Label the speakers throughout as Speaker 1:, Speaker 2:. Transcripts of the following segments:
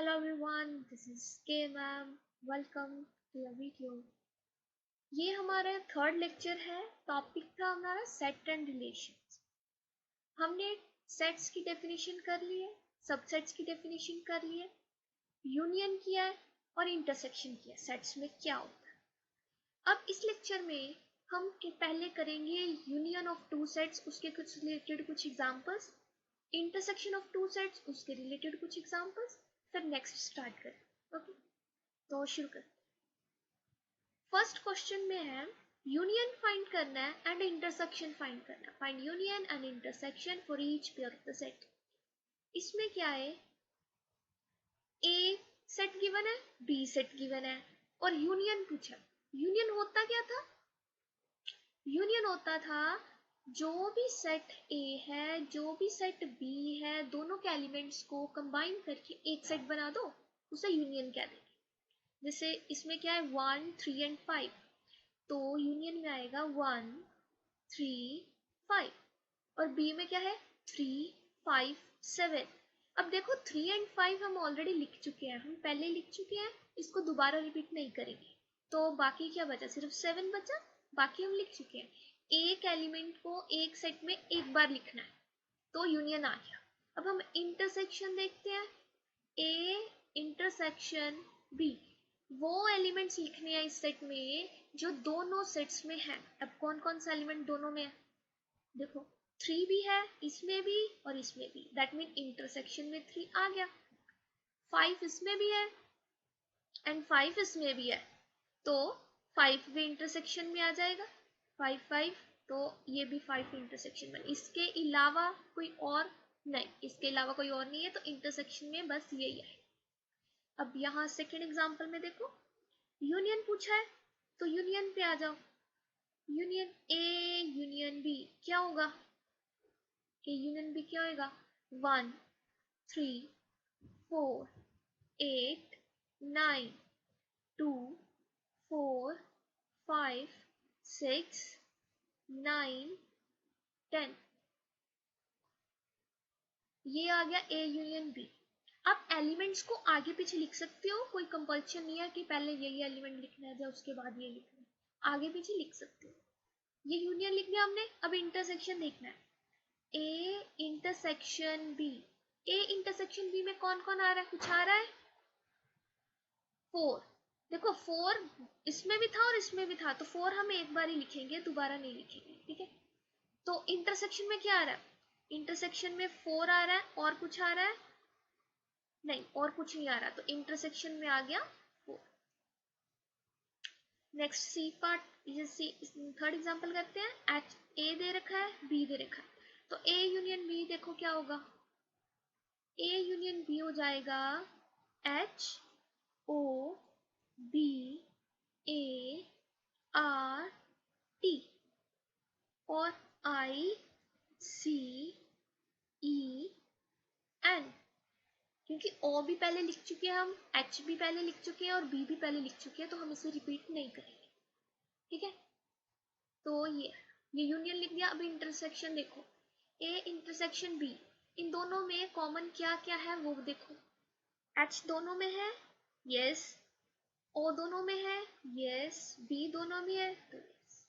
Speaker 1: Hello everyone, this is K ma'am. Welcome to the video. ये हमारा third lecture है. Topic था हमारा सेट एंड रिलेशंस. हमने सेट्स की डेफिनेशन कर ली है, सबसेट्स की डेफिनेशन कर ली है, यूनियन किया है और इंटरसेक्शन किया. सेट्स में क्या होता है. अब इस लेक्चर में हम पहले करेंगे यूनियन ऑफ टू सेट्स, उसके कुछ रिलेटेड कुछ examples, intersection of two sets, उसके रिलेटेड कुछ एग्जांपल्स, फिर नेक्स्ट स्टार्ट करें. ओके, तो शुरू कर. फर्स्ट क्वेश्चन में है यूनियन फाइंड करना है एंड इंटरसेक्शन फाइंड करना है. Find union and intersection for each pair of the set. इसमें क्या है, ए सेट गिवन है, बी सेट गिवन है और यूनियन पूछा. यूनियन होता क्या था, यूनियन होता था जो भी सेट ए है, जो भी सेट बी है, दोनों के एलिमेंट्स को कंबाइन करके एक सेट बना दो, उसे यूनियन कह देंगे. जैसे इसमें क्या है 1, 3 एंड 5, तो यूनियन में आएगा 1, 3, 5. और बी में क्या है 3, 5, 7. अब देखो 3 एंड 5 हम ऑलरेडी लिख चुके हैं, हम पहले लिख चुके हैं, इसको दोबारा रिपीट नहीं करेंगे. तो बाकी क्या बचा, सिर्फ 7 बचा, बाकी हम लिख चुके हैं. एक एलिमेंट को एक सेट में एक बार लिखना है, तो यूनियन आ गया. अब हम इंटरसेक्शन देखते हैं. ए इंटरसेक्शन बी, वो एलिमेंट्स लिखने हैं इस सेट में जो दोनों सेट्स में है. अब कौन कौन सा एलिमेंट दोनों में है, देखो 3 भी है इसमें भी और इसमें भी, दैट मीन इंटरसेक्शन में 3 आ गया. 5 इसमें भी है एंड 5 इसमें भी है, तो 5 भी इंटरसेक्शन में आ जाएगा. 5, 5, तो ये भी 5 इंटरसेक्शन में. इसके अलावा कोई और नहीं, इसके अलावा कोई और नहीं है, तो इंटरसेक्शन में बस यही है. अब यहाँ सेकेंड एग्जाम्पल में देखो यूनियन पूछा है, तो यूनियन पे आ जाओ. यूनियन ए यूनियन बी क्या होगा, ए यूनियन बी क्या होगा, 1, 3, 4, 8, 9, 2, 4, 5, 6, 9, 10. ये आ गया ए यूनियन बी. आप एलिमेंट्स को आगे पीछे लिख सकते हो, कोई कंपल्शन नहीं है कि पहले यही एलिमेंट लिखना है या उसके बाद ये लिखना है, आगे पीछे लिख सकते हो. ये यूनियन लिख दिया हमने. अब इंटरसेक्शन देखना है. A intersection B, A intersection B में कौन कौन आ रहा है, कुछ आ रहा है 4. देखो 4 इसमें भी था और इसमें भी था, तो 4 हम एक बार ही लिखेंगे, दोबारा नहीं लिखेंगे. ठीक है, तो इंटरसेक्शन में क्या आ रहा है, इंटरसेक्शन में 4 आ रहा है और कुछ आ रहा है नहीं, और कुछ नहीं आ रहा, तो इंटरसेक्शन में आ गया 4. नेक्स्ट सी पार्ट, सी थर्ड एग्जांपल करते हैं. एच ए दे रखा है, बी दे रखा है, तो ए यूनियन बी देखो क्या होगा, ए यूनियन बी हो जाएगा H O B A R T और आई सी ई एन. क्योंकि ओ भी पहले लिख चुके हैं हम, एच भी पहले लिख चुके हैं और बी भी पहले लिख चुके हैं, तो हम इसे रिपीट नहीं करेंगे. ठीक है, तो ये यूनियन लिख दिया. अब इंटरसेक्शन देखो, ए इंटरसेक्शन बी, इन दोनों में कॉमन क्या क्या है वो देखो. एच दोनों में है, यस. ओ दोनों में है, यस. बी दोनों में है, तो यस.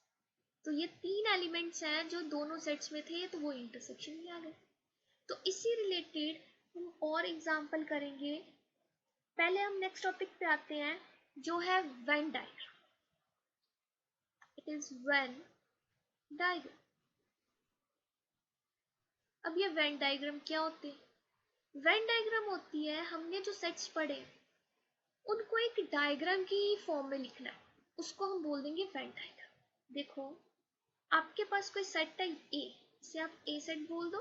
Speaker 1: तो ये 3 एलिमेंट्स हैं जो दोनों सेट्स में थे, तो वो इंटरसेक्शन में आ गए. तो इसी रिलेटेड हम और एग्जांपल करेंगे. पहले हम नेक्स्ट टॉपिक पे आते हैं जो है Venn diagram. It is Venn diagram. अब ये वेन डायग्राम क्या होते हैं, वेन डायग्राम होती है, हमने जो सेट्स पढ़े उनको एक डायग्राम की फॉर्म में लिखना है, उसको हम बोल देंगे वेन डायग्राम. देखो आपके पास कोई सेट है ए, इसे आप ए सेट बोल दो,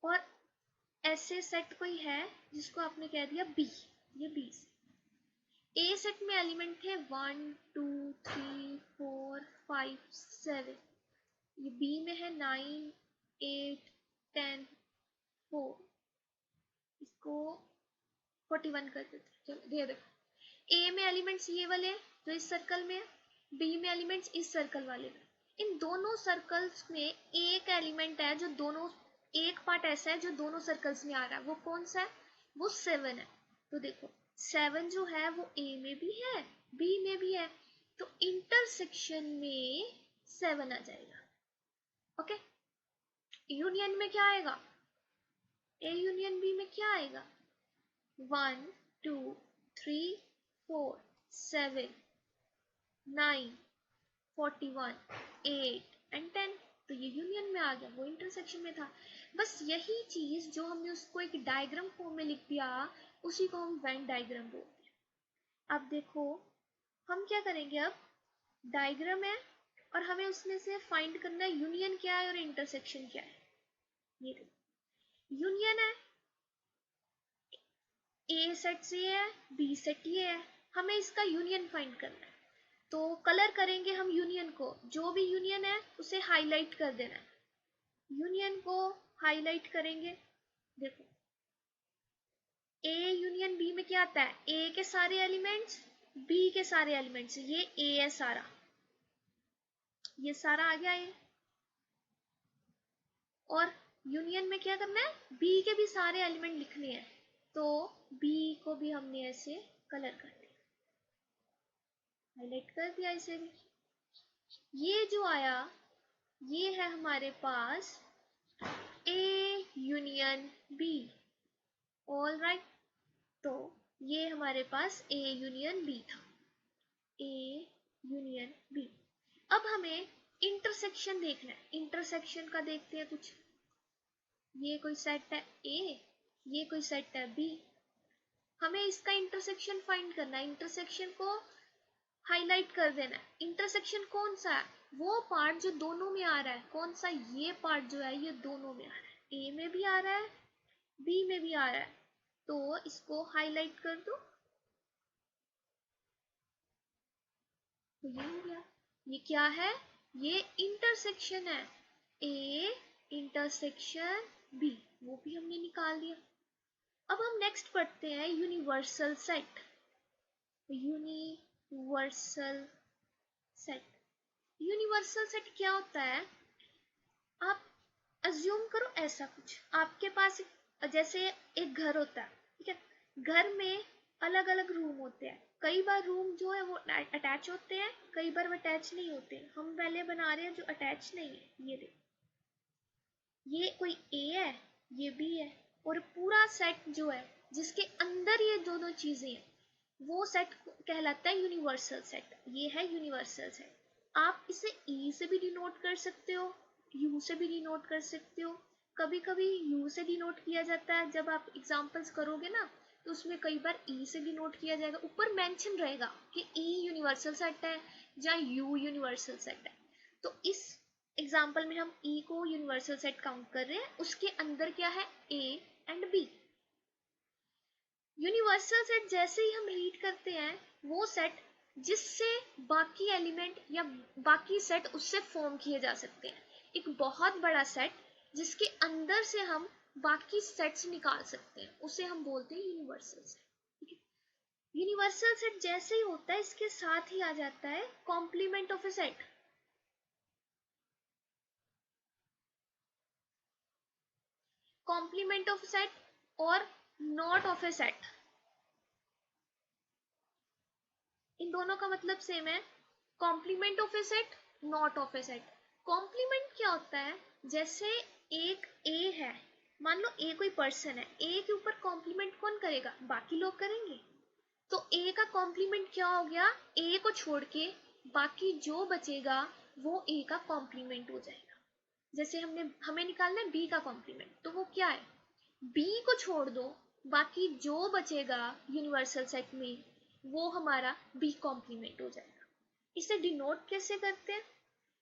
Speaker 1: और ऐसे सेट कोई है जिसको आपने कह दिया बी, ये बी. ए सेट में एलिमेंट थे 1, 2, 3, 4, 5, 7. ये बी में है 9, 8, 10, 4. इसको 41 कर देते. चलो ये देखो, ए में एलिमेंट्स ये वाले जो इस सर्कल में है, बी में एलिमेंट्स इस सर्कल वाले में. इन दोनों सर्कल्स में एक एलिमेंट है जो दोनों, एक पार्ट ऐसा है जो दोनों सर्कल्स में आ रहा है, वो कौन सा है, वो 7 है. तो देखो 7 जो है वो ए में भी है बी में भी है, तो इंटरसेक्शन में 7 आ जाएगा। ओके, यूनियन में क्या आएगा, ए यूनियन बी में क्या आएगा, 1 2 3 4 7 9 41 8 एंड 10, तो ये यूनियन में आ गया, वो इंटरसेक्शन में था। बस यही चीज जो हमने उसको एक डायग्राम फॉर्म में लिख दिया, उसी को हम वेन डायग्राम बोलते हैं। अब देखो हम क्या करेंगे, अब डायग्राम है और हमें उसमें से फाइंड करना है यूनियन क्या है और इंटरसेक्शन क्या है। ये देखो यूनियन है, ए सेट से है बी सेट ये है, हमें इसका यूनियन फाइंड करना है। तो कलर करेंगे हम यूनियन को, जो भी यूनियन है उसे हाईलाइट कर देना है, यूनियन को हाईलाइट करेंगे। देखो ए यूनियन बी में क्या आता है, ए के सारे एलिमेंट्स बी के सारे एलिमेंट्स, ये ए है सारा, ये सारा आ गया ए। और यूनियन में क्या करना है, बी के भी सारे एलिमेंट लिखने हैं, तो बी को भी हमने ऐसे कलर कर दिया, हाईलाइट कर दिया इसे भी। ये जो आया ये है हमारे पास A union B. All right, तो ये हमारे पास ए यूनियन बी था, ए यूनियन बी। अब हमें इंटरसेक्शन देखना है, इंटरसेक्शन का देखते हैं कुछ। ये कोई सेट है ए, ये कोई सेट है बी, हमें इसका इंटरसेक्शन फाइंड करना है, इंटरसेक्शन को हाईलाइट कर देना है। इंटरसेक्शन कौन सा है, वो पार्ट जो दोनों में आ रहा है, कौन सा, ये पार्ट जो है ये दोनों में आ रहा है, ए में भी आ रहा है बी में भी आ रहा है, तो इसको हाईलाइट कर दो, तो ये हो गया। ये क्या है, ये इंटरसेक्शन है, ए इंटरसेक्शन बी, वो भी हमने निकाल दिया। अब हम नेक्स्ट पढ़ते हैं universal set. Universal set, universal set क्या होता है, आप अज्यूम करो ऐसा कुछ, आपके पास जैसे एक घर होता है, ठीक है, घर में अलग अलग रूम होते हैं, कई बार रूम जो है वो अटैच होते हैं, कई बार वो अटैच नहीं होते, हम पहले बना रहे हैं जो अटैच नहीं है। ये देखो ये कोई ए है ये बी है, और पूरा सेट जो है जिसके अंदर ये दोनों चीजें हैं वो सेट कहलाता है यूनिवर्सल सेट। ये है यूनिवर्सल सेट। आप इसे ई से भी डिनोट कर सकते हो, यू से भी डिनोट कर सकते हो, कभी कभी यू से डिनोट किया जाता है, जब आप एग्जांपल्स करोगे ना तो उसमें कई बार ई से डिनोट किया जाएगा, ऊपर मेंशन रहेगा कि ई यूनिवर्सल सेट है या यू यूनिवर्सल सेट है। तो इस एग्जाम्पल में हम ई को यूनिवर्सल सेट काउंट कर रहे हैं, उसके अंदर क्या है A and B. Universal set जैसे ही हम रीड करते हैं, वो सेट जिससे बाकी एलिमेंट या बाकी सेट उससे फॉर्म किए जा सकते हैं, एक बहुत बड़ा सेट जिसके अंदर से हम बाकी सेट्स निकाल सकते हैं, उसे हम बोलते हैं यूनिवर्सल सेट। यूनिवर्सल सेट जैसे ही होता है इसके साथ ही आ जाता है complement of a set. Complement of set और नॉट ऑफ ए सेट, इन दोनों का मतलब सेम है, complement of a set not of a set. Complement क्या होता है, जैसे एक ए है, मान लो ए कोई पर्सन है, ए के ऊपर कॉम्प्लीमेंट कौन करेगा, बाकी लोग करेंगे, तो ए का कॉम्प्लीमेंट क्या हो गया, ए को छोड़ के बाकी जो बचेगा वो ए का कॉम्प्लीमेंट हो जाएगा। जैसे हमें निकालना है बी का कॉम्प्लीमेंट, तो वो क्या है, बी को छोड़ दो, बाकी जो बचेगा यूनिवर्सल सेट में वो हमारा बी कॉम्प्लीमेंट हो जाएगा। इसे डिनोट कैसे करते हैं,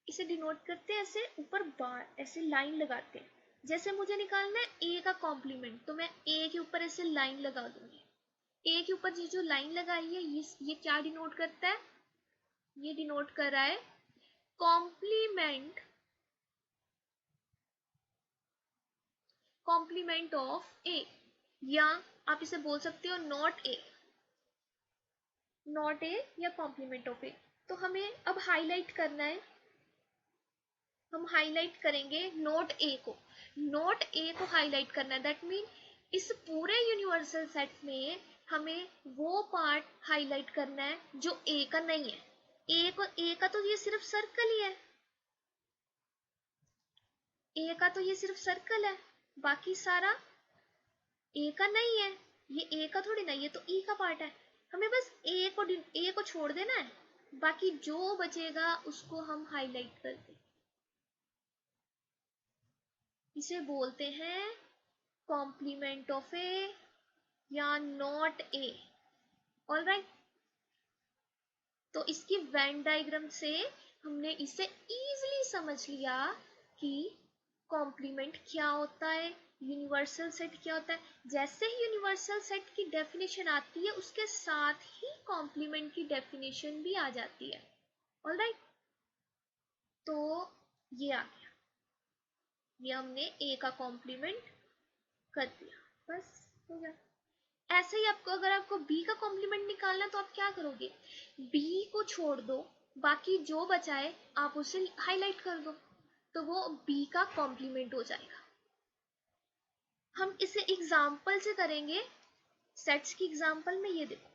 Speaker 1: इसे डिनोट करते हैं ऐसे ऊपर बार ऐसे लाइन लगाते हैं, जैसे मुझे निकालना है ए का कॉम्प्लीमेंट, तो मैं ए के ऊपर ऐसे लाइन लगा दूंगी, ए के ऊपर जो लाइन लगाई है ये क्या डिनोट करता है, ये डिनोट कर रहा है कॉम्प्लीमेंट, कॉम्प्लीमेंट ऑफ ए, या आप इसे बोल सकते हो नॉट ए, नॉट ए या कॉम्प्लीमेंट ऑफ ए। तो हमें अब हाईलाइट करना है, हम हाईलाइट करेंगे नोट ए को, नोट ए को हाईलाइट करना है, दैट मीन इस पूरे यूनिवर्सल सेट में हमें वो पार्ट हाईलाइट करना है जो ए का नहीं है। ए का तो ये सिर्फ सर्कल ही है, ए का तो ये सिर्फ सर्कल है, बाकी सारा ए का नहीं है। ये ए का थोड़ी ना, ये तो ई का पार्ट है। हमें बस ए को छोड़ देना है, बाकी जो बचेगा उसको हम हाईलाइट कर दें। इसे बोलते हैं कॉम्प्लीमेंट ऑफ ए या नॉट ए। ऑलराइट, तो इसकी वेन डायग्राम से हमने इसे इजीली समझ लिया कि कॉम्प्लीमेंट क्या होता है, यूनिवर्सल सेट क्या होता है। जैसे ही यूनिवर्सल सेट की डेफिनेशन आती है उसके साथ ही कॉम्प्लीमेंट की डेफिनेशन भी आ जाती है। ऑलराइट, तो ये आ गया, ये हमने ए का कॉम्प्लीमेंट कर दिया, बस हो गया। ऐसे ही अगर आपको बी का कॉम्प्लीमेंट निकालना है तो आप क्या करोगे, बी को छोड़ दो, बाकी जो बचाए आप उसे हाईलाइट कर दो, तो वो बी का कॉम्प्लीमेंट हो जाएगा। हम इसे एग्जाम्पल से करेंगे, सेट्स की एग्जाम्पल में। ये देखो,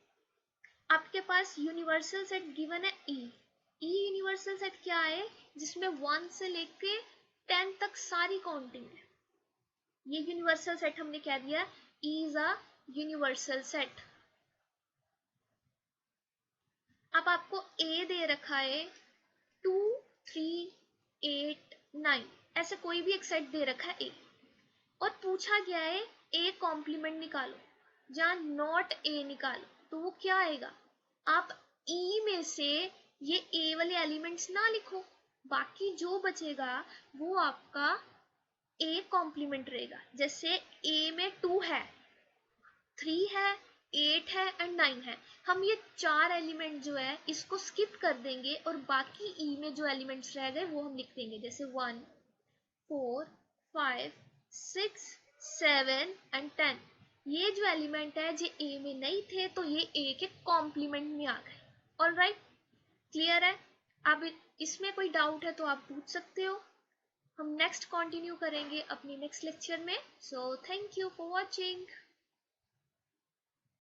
Speaker 1: आपके पास यूनिवर्सल सेट गिवन है ई। यूनिवर्सल सेट क्या है, जिसमें 1 से लेके 10 तक सारी काउंटिंग है। ये यूनिवर्सल सेट हमने क्या दिया, E is a universal set. अब आपको ए दे रखा है 2, 3, 8, 9, ऐसे कोई भी एक सेट दे रखा है ए, और पूछा गया है ए कॉम्प्लीमेंट निकालो, जहां नॉट ए निकालो, तो वो क्या आएगा। आप ई में से ये ए वाले एलिमेंट्स ना लिखो, बाकी जो बचेगा वो आपका ए कॉम्प्लीमेंट रहेगा। जैसे ए में 2 है, 3 है, 8 है एंड 9 है। हम ये 4 एलिमेंट जो है इसको स्किप कर देंगे और बाकी ई में जो एलिमेंट्स रह गए वो हम लिख देंगे, जैसे 1, 4, 5, 6, 7 एंड 10। ये जो एलिमेंट है जो ए में नहीं थे तो ये ए के कॉम्प्लीमेंट में आ गए। ऑलराइट, क्लियर है। अब इसमें कोई डाउट है तो आप पूछ सकते हो। हम नेक्स्ट कंटिन्यू करेंगे अपनी नेक्स्ट लेक्चर में। So thank you for watching.